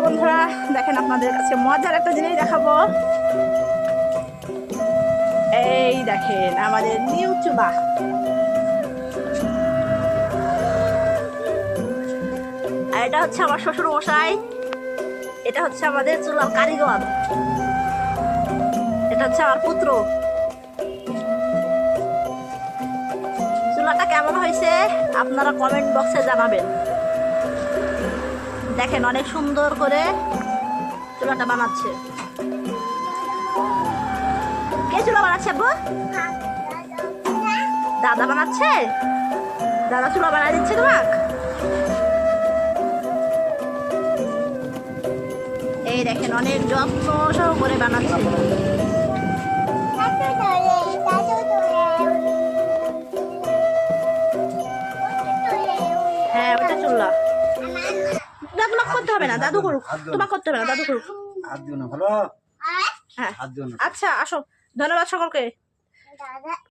বন্ধুরা, দেখেন আপনাদের কাছে মজার একটা জিনিস দেখাবো। এই দেখেন আমাদের নিউ চুলা। আর এটা হচ্ছে আমার শ্বশুর মশাই, এটা হচ্ছে আমাদের চুলার কারিগর, এটা হচ্ছে আমার পুত্র। চুলাটা কেমন হয়েছে আপনারা কমেন্ট বক্সে জানাবেন। দেখেন অনেক সুন্দর করে চুলাটা বানাচ্ছে। কে চুলা বানাচ্ছে আব্বু? দাদা বানাচ্ছে। দাদা চুলা বানাই দিচ্ছে তোমাকে। এই দেখেন অনেক যত্ন সহকারে বানাচ্ছে। হ্যাঁ ওটা চুলা। দাদু করতে হবে না, দাদু করুক। তোমাকে করতে হবে না, দাদু করুক। হ্যাঁ আচ্ছা আসো, ধন্যবাদ সকলকে।